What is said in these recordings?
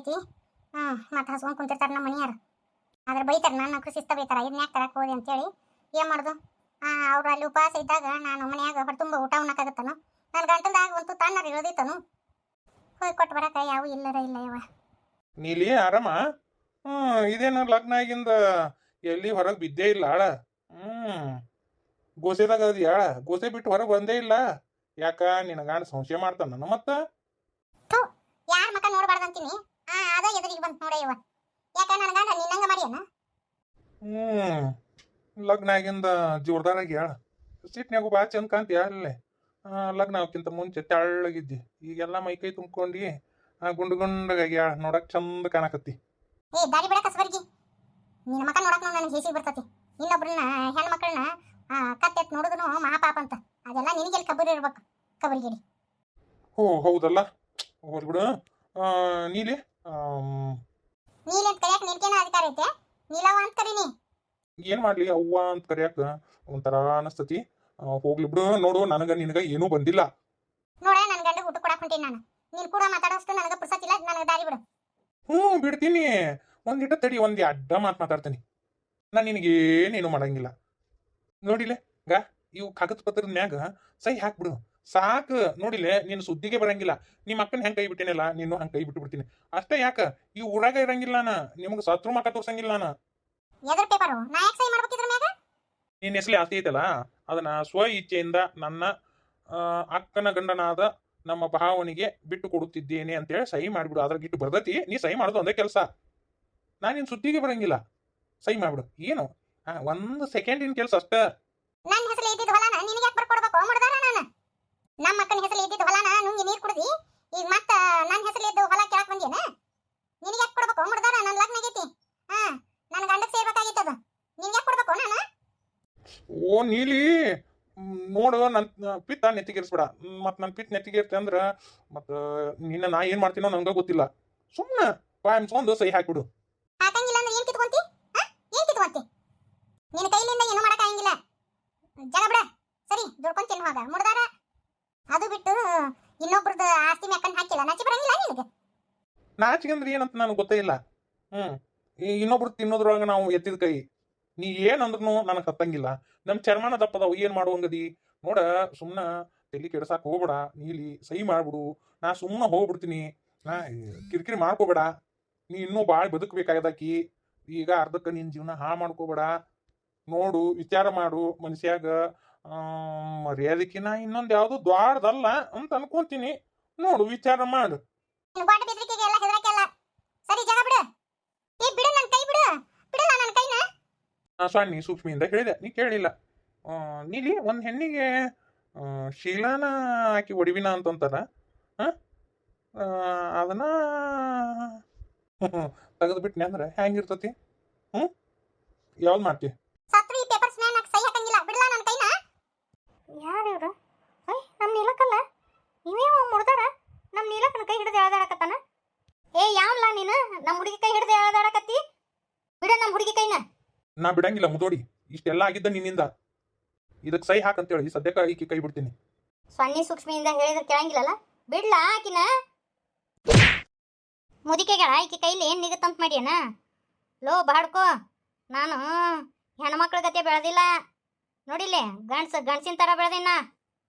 ಆಗೈತಿ. ಮತ್ತೆ ಹಸ್ಕೊಂಡು ಕುಂತಿರ್ತಾರೆ ನಮ್ಮ ಮನೆಯಾರ. ಆದ್ರೆ ಬೈತಾರೆ, ನನ್ನ ಶಿಸ್ತ ಬೈತಾರ, ಇದನ್ನ ಯಾಕೆ ತರಕ್ಕೆ ಹೋದೆ ಅಂತೇಳಿ. ಏನು ಮಾಡೋದು? ಅವ್ರು ಅಲ್ಲಿ ಉಪವಾಸ ಇದ್ದಾಗ ನಾನು ಮನ್ಯಾಗ ಹೊಟ್ಟೆ ತುಂಬ ಊಟ ಉಣ್ಣಕ್ಕಾಗತ್ತನು? ನನ್ನ ಗಂಟಲ್ದಾಗ ಒಂದು ತಾನಾರು ಇರೋದಿತ್ತನು? ಹೋಗಿ ಕೊಟ್ಟು ಬರಕ ಯಾವ ಇಲ್ಲರ ಇಲ್ಲ ಯವ. ನೀಲಿ ಆರಾಮ? ಇದೇನು ಲಗ್ನ ಆಗಿಂದ ಎಲ್ಲಿ ಹೊರಗೆ ಬಿದ್ದೇ ಇಲ್ಲ ಆಳ. ಗೋಸೆದಾಗ ಅದಿ ಆಳ, ಗೋಸೆ ಬಿಟ್ಟು ಹೊರಗೆ ಬಂದೇ ಇಲ್ಲ. ಯಾಕ ನಿನ್ನ ಗಂಡ ಸಂಶಯ ಮಾಡ್ತಾನ ಮತ್ತ? ಯಾರ ಮಕ್ಕ ನೋಡ್ಬಾರ್ದಂತೀನಿ. ಅದ ಎದುರಿಗೆ ಬಂತು ನೋಡ ಯವ. ಯಾಕ ನನ್ನ ಗಂಡ ನಿನ್ನಂಗ ಮಾಡ್ಯಾನ? ಲಗ್ನ ಆಗಿಂದ ಜೋರ್ದಾರಾಗಿ ಆಳ. ಸಿಟ್ನ್ಯಾಗು ಭಾಳ ಚಂದ ಕಾಂತಿ ಅಲ್ಲೇ. ಲಗ್ನ ಅವಕ್ಕಿಂತ ಮುಂಚೆ ತೆಳ್ಳಗಿದ್ದಿ, ಈಗೆಲ್ಲ ಮೈಕೈ ತುಂಬ್ಕೊಂಡು ಗುಂಡು ಗುಂಡಗಾಗಿ ಆಳ, ನೋಡಕ್ ಚಂದ ಕಾಣಕತ್ತಿ. ದಾರಿ ಬಿಡ ಕಸಬರ್ಗಿ, ನಿನ್ನ ಮಕ್ಕ ನೋಡಕ್ ನನಗೆ ಹೇಸಿ ಬರ್ತತಿ. ಇನ್ನೊಬ್ರನ್ನ ಹೆಣ್ಣು ಮಕ್ಕಳನ್ನ ಕತ್ತೆತ್ ನೋಡಿದ್ರು ಮಹಾಪಾಪ ಅಂತ. ಅದೆಲ್ಲ ನಿನಗೆಲ್ಲಿ ಕಬರಿ ಇರ್ಬೇಕು, ಕಬರಿಗೇಡಿ. ಹೌದಲ್ಲ, ಹೋಗ್ಲಿ ಬಿಡು. ನೀಲಿ ನೀಲಿ ಅಂತ ಕರಿಯಾಕ ನಿನ್ಕೇನ ಅಧಿಕಾರ ಐತೆ? ನೀಲವ ಅಂತ ಕರೀನಿ. ಏನ್ ಮಾಡ್ಲಿ, ಅವ್ವ ಅಂತ ಕರಿಯಾಕ ಒಂಥರ ಅನಸ್ತತಿ. ಹೋಗ್ಲಿ ಬಿಡು. ನೋಡು, ನನಗ ನಿನಗ ಏನೂ ಬಂದಿಲ್ಲ ನೋಡ. ನನ್ನ ಗಂಡ ಊಟ ಕೊಡಾಕ್ ಹೊಂಟೀನಿ ನಾನು. ನೀನ್ ಕೂಡ ಮಾತಾಡೋಷ್ಟು ನನಗೆ ಪುರ್ಸತ್ತಿಲ್ಲ. ನನಗೆ ದಾರಿ ಬಿಡು. ಬಿಡ್ತೀನಿ. ಒಂದಿಟ ತಡಿ, ಒಂದಿ ಅಡ್ಡ ಮಾತಾಡ್ತೀನಿ. ನಾನು ನಿನಗೇನೇನು ಮಾಡಂಗಿಲ್ಲ. ನೋಡಿಲೆ ಇವು ಕಾಗದ ಪತ್ರದ ಮ್ಯಾಗ ಸಹಿ ಹಾಕ್ಬಿಡು ಸಾಕು. ನೋಡಿಲೆ, ನೀನು ಸುದ್ದಿಗೆ ಬರಂಗಿಲ್ಲ. ನಿಮ್ಮ ಅಕ್ಕನ ಹೆಂಗೆ ಕೈ ಬಿಟ್ಟಿನಿಲ್ಲ, ನೀನು ಹಂಗೆ ಕೈ ಬಿಟ್ಟು ಬಿಡ್ತೀನಿ ಅಷ್ಟೇ. ಯಾಕ ಈ ಊರಾಗ ಇರಂಗಿಲ್ಲ ನಾ, ನಿಮ್ಗೆ ಸತ್ರು ಮಕ್ಕ ತೋರ್ಸಂಗಿಲ್ಲ ನಾ. ಎದ್ರ ಪೇಪರು ನಾ ಯಾಕೆ ಸಹಿ ಮಾಡ್ಬೇಕಿದ್ರ ಮ್ಯಾಗ? ನಿನ್ನ ಹೆಸಲಿ ಆಸ್ತಿ ಐತಲ್ಲ, ಅದನ್ನ ಸ್ವ ಇಚ್ಛೆಯಿಂದ ನನ್ನ ಅಕ್ಕನ ಗಂಡನಾದ ನಮ್ಮ ಭಾವನಿಗೆ ಬಿಟ್ಟು ಕೊಡುತ್ತಿದ್ದೇನೆ ಅಂತೇಳಿ ಸಹಿ ಮಾಡಿಬಿಡು. ಅದ್ರ ಗಿಟ್ಟು ಬರ್ದತಿ, ನೀ ಸಹಿ ಮಾಡೋದು ಒಂದೇ ಕೆಲಸ. ನಾನು ನಿನ್ನ ಸುದ್ದಿಗೆ ಬರಂಗಿಲ್ಲ, ಸಹಿ ಮಾಡ್ಬಿಡು. ಏನು ಒಂದು ಸೆಕೆಂಡಿನ ಕೆಲಸ ಅಷ್ಟ. ನನ್ನ ಹೆಸರು ಇದ್ದಿದ್ದು ಹೊಲನ ನಿನಗೆ ಯಾಕೆ ಬರ್ಕೊಡ್ಬೇಕು? ಮಾಡ್ದಾರ ನಾನು ನಮ್ಮ ಅಕ್ಕನ ಹೆಸರು ಇದ್ದಿದ್ದು ಹೊಲನ ನುಂಗಿ ನೀರು ಕುಡಿದಿ. ಈಗ ಮತ್ತೆ ನನ್ನ ಹೆಸರು ಇದ್ದು ಹೊಲ ಕೇಳಕ್ ಬಂದೇನ? ನಿನಗೆ ಯಾಕೆ ಕೊಡ್ಬೇಕು? ಮಾಡ್ದಾರ ನನ್ನ ಲಗ್ನ ಆಗೈತಿ. ನನ್ನ ಗಂಡಕ್ಕೆ ಸೇರ್ಬೇಕಾಗಿತ್ತದ. ನಿನಗೆ ಯಾಕೆ ಕೊಡ್ಬೇಕು ನಾನು? ಓ ನೀಲಿ, ನೋಡು, ನನ್ನ ಪಿತ್ತ ನೆತ್ತಿಗೇರಿಸ್ಬೇಡ. ಮತ್ತು ನನ್ನ ಪಿತ್ ನೆತ್ತಿಗೇರ್ತೆ ಅಂದ್ರೆ ಮತ್ತು ನಿನ್ನ ನಾ ಏನು ಮಾಡ್ತೀನೋ ನಂಗೆ ಗೊತ್ತಿಲ್ಲ. ಸುಮ್ಮನೆ ಬಾಯ್ ಮುಚ್ಕೊಂಡು ಸಹಿ ಹಾಕ್ಬಿಡು. ಹಾಕಂಗಿಲ್ಲ ಅಂದ್ರೆ ಏನು ಕಿತ್ಕೊಂತಿ? ಏನು ಕಿತ್ಕೊಂತಿ? ನಿನ್ನ ಕೈಲಿಂದ ಏನು ಮಾಡೋಕ್ಕಾಗಂಗಿಲ್ಲ. ಜಗ ಬಿಡ. ಸರಿ, ದುಡ್ಕೊಂಡು ತಿನ್ನು ಹೋಗ. ಮುಡ್ದಾರ ಅದು ಬಿಟ್ಟು ಇನ್ನೊಬ್ರದ್ದು ಆಸ್ತಿ ಮ್ಯಾಕನ್ ಹಾಕಿಲ್ಲ. ನಾಚಿ ಬರಂಗಿಲ್ಲ ನಿನಗೆ? ನಾಚಿಗೆ ಅಂದ್ರೆ ಏನಂತ ನನಗೆ ಗೊತ್ತೇ ಇಲ್ಲ. ಇನ್ನೊಬ್ರು ತಿನ್ನೋದ್ರೊಳಗೆ ನಾವು ಎತ್ತಿದ ಕೈ. ನೀ ಏನಂದ್ರೂ ನನಗೆ ಹತ್ತಂಗಿಲ್ಲ. ನಮ್ಮ ಚರ್ಮನ ದಪ್ಪದವು, ಏನು ಮಾಡುವಂಗದಿ ನೋಡ. ಸುಮ್ಮನೆ ತಲೆ ಕೆಡ್ಸಾಕ್ ಹೋಗ್ಬೇಡ ನೀಲಿ, ಸಹಿ ಮಾಡ್ಬಿಡು. ನಾ ಸುಮ್ಮನೆ ಹೋಗ್ಬಿಡ್ತೀನಿ. ಕಿರಿಕಿರಿ ಮಾಡ್ಕೋಬೇಡ. ನೀ ಇನ್ನೂ ಭಾಳ ಬದುಕಬೇಕಾಗದಾಕಿ. ಈಗ ಅರ್ಧಕ್ಕೆ ನಿನ್ನ ಜೀವನ ಹಾಳು ಮಾಡ್ಕೋಬೇಡ. ನೋಡು, ವಿಚಾರ ಮಾಡು. ಮನುಷ್ಯಾಗ ಮರ್ಯಾದಕ್ಕಿನ ಇನ್ನೊಂದು ಯಾವುದು ದ್ವಾರದಲ್ಲ ಅಂತ ಅನ್ಕೊಂತೀನಿ. ನೋಡು, ವಿಚಾರ ಮಾಡು. ಸರಿ, ಜಗ ಬಿಡು. ಬಿಡು, ನನ್ನ ಕೈ ಬಿಡು. ಬಿಡಲ್ಲ ನನ್ನ ಕೈನ. ಸಣ್ಣ ಸೂಕ್ಷ್ಮಿಯಿಂದ ಹೇಳಿದೆ, ನೀ ಕೇಳಿಲ್ಲ. ನೀಲಿ, ಒಂದು ಹೆಣ್ಣಿಗೆ ಶೀಲಾನ ಹಾಕಿ ಒಡಿವಿನ ಅಂತಂತಾರ. ಅದನ್ನ ತೆಗೆದ್ಬಿಟ್ನಿ ಅಂದ್ರೆ ಹೆಂಗಿರ್ತತಿ? ಯಾವ್ದು ಮಾಡ್ತಿ? ಸತ್ರು ಈ ಪೇಪರ್ಸ್ ಮ್ಯಾಗ ಸಹಿ ಹಾಕಂಗಿಲ್ಲ. ಬಿಡಲ್ಲ ನನ್ನ ಕೈನ. ಯಾರು ಇವ್ರು? ನಮ್ಮ ನೀಲಕ್ಕಲ್ಲ, ನೀವೇ ಮುಡ್ದಾರ. ನಮ್ಮ ನೀಲಕ್ಕನ ಕೈ ಹಿಡಿದು ಎಳ್ದಾಡಕತ್ತಾನ. ಯಾವಲ್ಲ ನೀನು ನಮ್ಮ ಹುಡುಗಿ ಕೈ ಹಿಡಿದು ಎಳ್ದಾಡಕತ್ತಿ? ಬಿಡ ನಮ್ಮ ಹುಡುಗಿ ಕೈನ. ನಾ ಬಿಡಂಗಿಲ್ಲ ಮುದೋಡಿ. ಇಷ್ಟೆಲ್ಲ ಆಗಿದ್ದ ನಿನ್ನಿಂದ. ಇದಕ್ಕೆ ಸಹಿ ಹಾಕಂತೇಳಿ ಸದ್ಯಕ್ಕೆ ಈಕಿ ಕೈ ಬಿಡ್ತೀನಿ. ಸಣ್ಣ ಸೂಕ್ಷ್ಮಿಯಿಂದ ಹೇಳಿದ್ರೆ ಕೇಳಂಗಿಲ್ಲಲ್ಲ. ಬಿಡ್ಲಾ ಆಕಿನ? ಮುದಿಕೆಗಳ ಈಕಿ ಕೈಲಿ ಏನು ನಿಗತ್ತಂತ ಮಾಡ್ಯಾನ? ಲೋ ಬಾಡ್ಕೋ, ನಾನು ಹೆಣ್ಮಕ್ಳ ಗತೆ ಬೆಳೆದಿಲ್ಲ. ನೋಡಿಲ್ಲೇ, ಗಂಡಸಿನ ಥರ ಬೆಳೆದಿನ.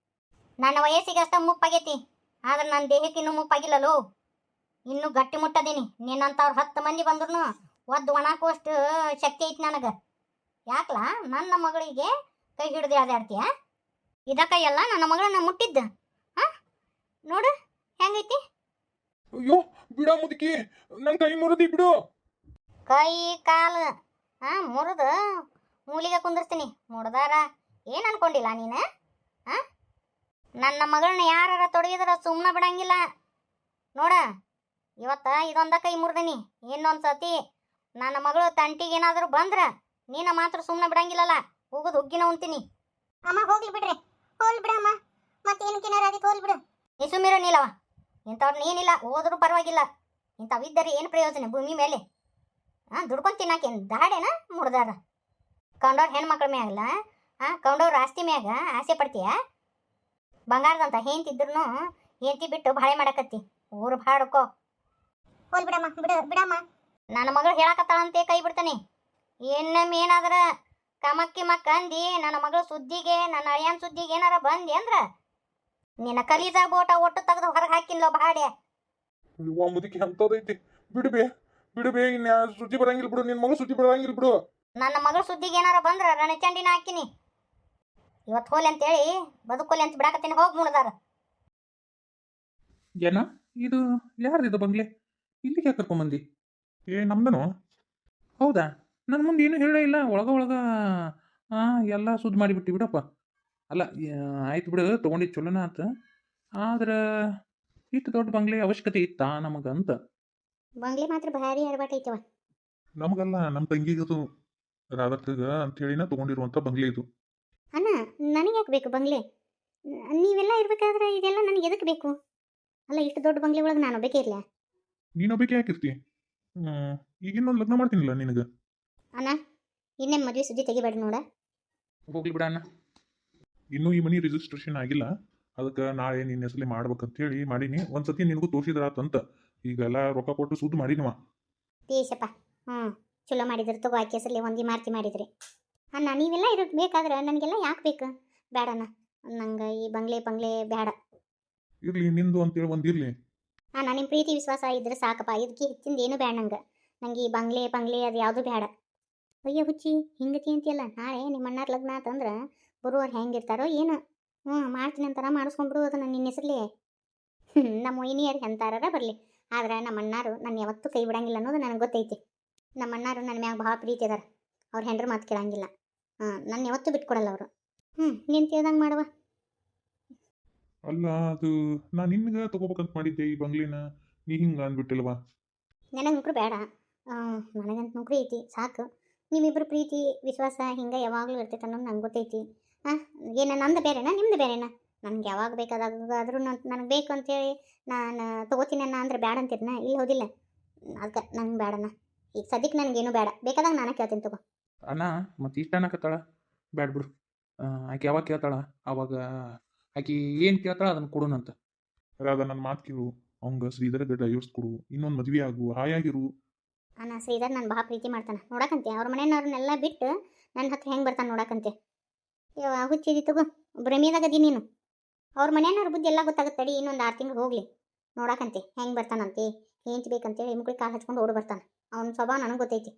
ನನ್ನ ವಯಸ್ಸಿಗೆ ಅಷ್ಟ ಮುಪ್ಪಾಗೈತಿ, ಆದ್ರೆ ನನ್ನ ದೇಹಕ್ಕೆ ಇನ್ನೂ ಮುಪ್ಪಾಗಿಲ್ಲಲೋ. ಇನ್ನೂ ಗಟ್ಟಿ ಮುಟ್ಟದೀನಿ. ನಿನ್ನಂಥವ್ರು 10 ಮಂದಿ ಬಂದ್ರು ಒದ್ದು ಒಣಕೋಷ್ಟು ಶಕ್ತಿ ಐತಿ ನನಗೆ. ಯಾಕಲ ನನ್ನ ಮಗಳಿಗೆ ಕೈ ಹಿಡಿದು ಎಳ್ದಾಡ್ತೀಯ? ಇದ ಕೈಯಲ್ಲ ನನ್ನ ಮಗಳನ್ನ ಮುಟ್ಟಿದ್ದ. ನೋಡು ಹೆಂಗೈತಿ. ಅಯ್ಯೋ ಬಿಡ ಮುದುಕಿ, ನನ್ನ ಕೈ ಮುರಿದಿ ಬಿಡು. ಕೈ ಕಾಲು ಮುರಿದು ಮೂಲಿಗೆ ಕುಂದಿರ್ತೀನಿ. ಮುಡ್ದಾರ ಏನು ಅನ್ಕೊಂಡಿಲ್ಲ ನೀನು? ನನ್ನ ಮಗಳನ್ನ ಯಾರ ತೊಡಗಿದ್ರ ಸುಮ್ಮನೆ ಬಿಡಂಗಿಲ್ಲ. ನೋಡ, ಇವತ್ತ ಇದೊಂದ ಕೈ ಮುರಿದೀನಿ. ಇನ್ನೊಂದು ಸತಿ ನನ್ನ ಮಗಳು ತಂಟಿಗೆ ಏನಾದರೂ ಬಂದ್ರೆ ನೀನು ಮಾತ್ರ ಸುಮ್ಮನೆ ಬಿಡಂಗಿಲ್ಲಲ್ಲ. ಹೋಗೋದು ಹುಗ್ಗಿನ ಉಂತೀನಿ. ಅಮ್ಮ ಹೋಗ್ಲಿ ಬಿಡ್ರಿ, ಹೋಗ್ಲಿ ಬಿಡಮ್ಮ. ಮತ್ತೇನಕ್ಕೇನಾರ ಅದಕ್ಕೆ ಹೋಗ್ಲಿ ಬಿಡು. ನೀ ಸುಮ್ಮಿರೋ ನೀಲವ. ಇಂಥವ್ರನ್ನ ಏನಿಲ್ಲ, ಹೋದ್ರೂ ಪರವಾಗಿಲ್ಲ. ಇಂಥವಿದ್ದರೆ ಏನು ಪ್ರಯೋಜನ ಭೂಮಿ ಮೇಲೆ? ದುಡ್ಕೊಂಡು ತಿನ್ನಾಕೇನು ದಾಡೇನ ಮುಡ್ದಾರ? ಕಂಡವ್ರ ಹೆಣ್ಮಕ್ಳ ಮ್ಯಾಗಲ್ಲ, ಕಂಡವ್ರ ಆಸ್ತಿ ಮ್ಯಾಗ ಆಸೆ ಪಡ್ತೀಯ? ಬಂಗಾರದಂತ ಹೆಂತಿದ್ರು ಹೆಂತಿ ಬಿಟ್ಟು ಬಾಳೆ ಮಾಡಕತ್ತಿ. ಊರು ಬಾಡ್ಕೋ. ಹೋಲ್ ಬಿಡಮ್ಮ ಬಿಡಮ್ಮ ನನ್ನ ಮಗಳು ಹೇಳಕತ್ತಾಳಂತೆ ಕೈ ಬಿಡ್ತಾನೆ. ಇನ್ನೊಮ್ಮೆ ಏನಾದ್ರ ಕಮಕ್ಕಿ ಮಕ್ಕ ಅಂದಿ ನನ್ನ ಮಗಳ ಸುದ್ದಿಗೆ ನನ್ನ ಅಳಿಯನ್ ಸುದ್ದಿಗೆ ಏನಾರ ಬಂದಿ ಅಂದ್ರ ನಿನ್ನ ಕಲೀಜಾ ಬೋಟ ಒಟ್ಟು ತೆಗೆದು ಹೊರಗೆ ಹಾಕಿನ್ಲೋ ಬಾಡೆ. ಇವ ಮುದುಕಿ ಅಂತದೈತಿ. ಬಿಡುಬೇ ಇನ್ನ ಸುದ್ದಿ ಬರಂಗಿಲ್ಲ ಬಿಡು, ನಿನ್ ಮಗಳು ಸುದ್ದಿ ಬರಂಗಿಲ್ಲ ಬಿಡು. ನನ್ನ ಮಗಳ ಸುದ್ದಿಗೆ ಏನಾರ ಬಂದ್ರ ರಣಚಂಡಿನ ಹಾಕಿನಿ. ಇವತ್ತು ಹೋಲಿ ಅಂತೇಳಿ ಬದುಕೋಲಿ ಅಂತ ಬಿಡಾಕತ್ತೀನಿ. ಹೋಗಿ ಮುಡ್ದಾರ. ಏನ ಇದು ಯಾರ್ದಿದು ಬಂಗ್ಲೆ? ಇಲ್ಲಿಗೆ ಯಾಕೆ ಕರ್ಕೊಂಬಂದಿ? ನಮ್ದನು? ಹೌದಾ? ನನ್ನ ಮುಂದೆ ಏನು ಹೇಳೇ ಇಲ್ಲ. ಒಳಗ ಎಲ್ಲ ಸುದ್ದಿ ಮಾಡಿಬಿಟ್ಟು ಬಿಡಪ್ಪ. ಅಲ್ಲ ಆಯ್ತು ಬಿಡು, ತೊಗೊಂಡಿದ್ದು ಚಲೋನ ಆತ. ಆದ್ರೆ ಇಷ್ಟು ದೊಡ್ಡ ಬಂಗ್ಲೆ ಅವಶ್ಯಕತೆ ಇತ್ತಾ ನಮಗಂತ? ಬಂಗ್ಲೆ ಮಾತ್ರ ಭಾರಿ ಅರ್ಬಾಟ್ ಐತವ. ನಮಗಲ್ಲ, ನಮ್ಮ ತಂಗಿಗದು ರಾಧಕ್ಕಗ ಅಂತೇಳಿನ ತೊಗೊಂಡಿರುವಂಥ ಬಂಗ್ಲೆ ಇದು. ಅಣ್ಣ ನನಗೆ ಯಾಕೆ ಬೇಕು ಬಂಗ್ಲೆ? ನೀವೆಲ್ಲ ಇರ್ಬೇಕಾದ್ರೆ ಇದೆಲ್ಲ ನನಗೆ ಎದಕ್ಕೆ ಬೇಕು? ಅಲ್ಲ ಇಷ್ಟು ದೊಡ್ಡ ಬಂಗ್ಲೆ ಒಳಗೆ ನಾನು ಒಬ್ಬಕ್ಕೆ ಇರಲ್ಲ. ನೀನೊಬ್ಬಕ್ಕೆ ಯಾಕಿರ್ತಿ? ಈಗಿನ್ನೊಂದು ಲಗ್ನ ಮಾಡ್ತೀನಿಲ್ಲ ನಿನಗೆ. ಅಣ್ಣ ಇನ್ನೇ ಮದುವೆ ಸುದ್ದಿ ತೆಗಿಬೇಡ ನೋಡ. ಹೋಗ್ಲಿ ಬಿಡ ಅಣ್ಣ. ಇನ್ನೂ ಈ ಮನಿ ರಿಜಿಸ್ಟ್ರೇಷನ್ ಆಗಿಲ್ಲ. ಅದಕ್ಕೆ ನಾಳೆ ನಿನ್ನ ಹೆಸರಲ್ಲಿ ಮಾಡ್ಬೇಕಂತೇಳಿ ಮಾಡೀನಿ. ಒಂದ್ಸತಿ ನಿನಗೂ ತೋರಿಸಿದ್ರಾತಂತ. ಈಗೆಲ್ಲ ರೊಕ್ಕ ಕೊಟ್ಟು ಸುದ್ದು ಮಾಡೀನಿವ. ತೀಸಪ್ಪ ಚಲೋ ಮಾಡಿದ್ರಿ ತಗೋ. ಆಕೆ ಹೆಸರಲ್ಲಿ ಒಂದಿ ಮಾರ್ತಿ ಮಾಡಿದ್ರಿ. ಅಣ್ಣ ನೀವೆಲ್ಲ ಇರಬೇಕಾದ್ರೆ ನನಗೆಲ್ಲ ಯಾಕೆ ಬೇಕು? ಬೇಡಣ್ಣ, ನಂಗೆ ಈ ಬಂಗ್ಲೆ ಬೇಡ. ಇರ್ಲಿ, ನಿಂದು ಅಂತೇಳಿ ಒಂದಿರ್ಲಿ. ಅಣ್ಣ ನಿಮ್ಮ ಪ್ರೀತಿ ವಿಶ್ವಾಸ ಇದ್ರೆ ಸಾಕಪ್ಪ. ಇದಕ್ಕೆ ಹೆಚ್ಚಿಂದ ಏನು ಬೇಡ ನಂಗೆ ಈ ಬಂಗ್ಲೆ ಅದು ಯಾವುದು ಬೇಡ. ಅಯ್ಯ ಹುಚ್ಚಿ ಹಿಂಗತಿ ಅಂತೀಯಲ್ಲ. ನಾಳೆ ನಿಮ್ಮ ಅಣ್ಣಾರ ಲಗ್ನ ಆತಂದ್ರೆ ಬರುವವ್ರು ಹೆಂಗಿರ್ತಾರೋ ಏನು. ಮಾಡ್ತೀನಿ ಅಂತಾರ ಮಾಡಿಸ್ಕೊಂಡ್ಬಿಡು ಅದನ್ನು ನಿನ್ನ ಹೆಸರಲ್ಲಿ. ನಮ್ಮ ಒಯ್ನಿಯರು ಎಂತಾರ ಬರಲಿ, ಆದ್ರೆ ನಮ್ಮ ಅಣ್ಣಾರು ನಾನು ಯಾವತ್ತೂ ಕೈ ಬಿಡಂಗಿಲ್ಲ ಅನ್ನೋದು ನನಗೆ ಗೊತ್ತೈತಿ. ನಮ್ಮ ಅಣ್ಣಾರು ನನ್ನ ಮ್ಯಾಗ ಭಾಳ ಪ್ರೀತಿ ಅದಾರ. ಅವ್ರ ಹೆಂಡ್ರ ಮಾತು ಕೇಳಂಗಿಲ್ಲ. ನನ್ನ ಯಾವತ್ತೂ ಬಿಟ್ಕೊಡಲ್ಲ ಅವರು. ನೀನು ಕೇಳ್ದಂಗೆ ಮಾಡುವ. ಅಲ್ಲ, ಅದು ನಾನು ನಿನ್ಗೆ ತಗೋಬೇಕಂತ ಮಾಡಿದ್ದೆ ಈ ಬಂಗ್ಲಿನ. ನೀ ಹಿಂಗೆ ಅಂದ್ಬಿಟ್ಟಿಲ್ವಾ? ನನಗೆ ನೌಕರಿ ಬೇಡ. ನನಗಂತ ನೌಕರಿ ಐತಿ ಸಾಕು. ನಿಮ್ಮಿಬ್ಬರು ಪ್ರೀತಿ ವಿಶ್ವಾಸ ಹಿಂಗೆ ಯಾವಾಗಲೂ ಇರ್ತೈತೆ ಅನ್ನೋದು ನಂಗೆ ಗೊತ್ತೈತಿ. ಏನು ನಂದು ಬೇರೆನಾ ನಿಮ್ದು ಬೇರೆನಾ? ನನಗೆ ಯಾವಾಗ ಬೇಕಾದಾದ್ರೂ ನನಗೆ ಬೇಕು ಅಂತೇಳಿ ನಾನು ತೊಗೋತೀನಿ ಅನ್ನ ಅಂದ್ರೆ ಬೇಡ ಅಂತಿದ್ನ? ಇಲ್ಲಿ ಹೌದಿಲ್ಲ. ಅದಕ್ಕೆ ನಂಗೆ ಬೇಡಣ್ಣ. ಈಗ ಸದ್ಯಕ್ಕೆ ನನಗೇನು ಬೇಡ. ಬೇಕಾದಾಗ ನಾನು ಕೇಳ್ತೀನಿ ತಗೋ. ಅಣ್ಣ ಮತ್ತೆ ಇಷ್ಟ ಅನ್ನಕತ್ತಾಳ? ಬ್ಯಾಡ ಬಿಡು. ಆಕೆ ಯಾವಾಗ ಕೇಳ್ತಾಳ ಅವಾಗ ಆಕೆ ಏನು ಕೇಳ್ತಾಳ ಅದನ್ನು ಕೊಡೋಣಂತ. ಅದ ನನ್ನ ಮಾತು ಕೇಳು. ಅವಂಗ ಶ್ರೀಧರ ಡೈವರ್ಸ್ ಕೊಡು, ಇನ್ನೊಂದು ಮದುವೆ ಆಗು, ಹಾಯಾಗಿರು. ಅಣ್ಣ ಶ್ರೀಧರ್ ನಾನು ಭಾಳ ಪ್ರೀತಿ ಮಾಡ್ತಾನೆ. ನೋಡಕಂತೆ ಅವ್ರ ಮನೆಯವ್ರನ್ನೆಲ್ಲ ಬಿಟ್ಟು ನನ್ನ ಹತ್ರ ಹೆಂಗೆ ಬರ್ತಾನೆ ನೋಡಕಂತೆ. ಹುಚ್ಚಿದಿ ತಗೋ. ಭ್ರಮಿಯಾಗದಿ ನೀನು. ಅವ್ರ ಮನೆಯವ್ರ ಬುದ್ಧಿ ಎಲ್ಲ ಗೊತ್ತಾಗುತ್ತಡಿ. ಇನ್ನೊಂದು 6 ತಿಂಗಳು ಹೋಗಲಿ ನೋಡಕಂತೆ ಹೆಂಗೆ ಬರ್ತಾನಂತೆ. ಹೆಂಚ್ ಬೇಕಂತೇಳಿ ಮುಕ್ಳಿ ಕಾಲು ಹಚ್ಕೊಂಡು ಓಡಿ ಬರ್ತಾನೆ. ಅವ್ನ ಸ್ವಭಾವ ನನಗೆ ಗೊತ್ತೈತಿ.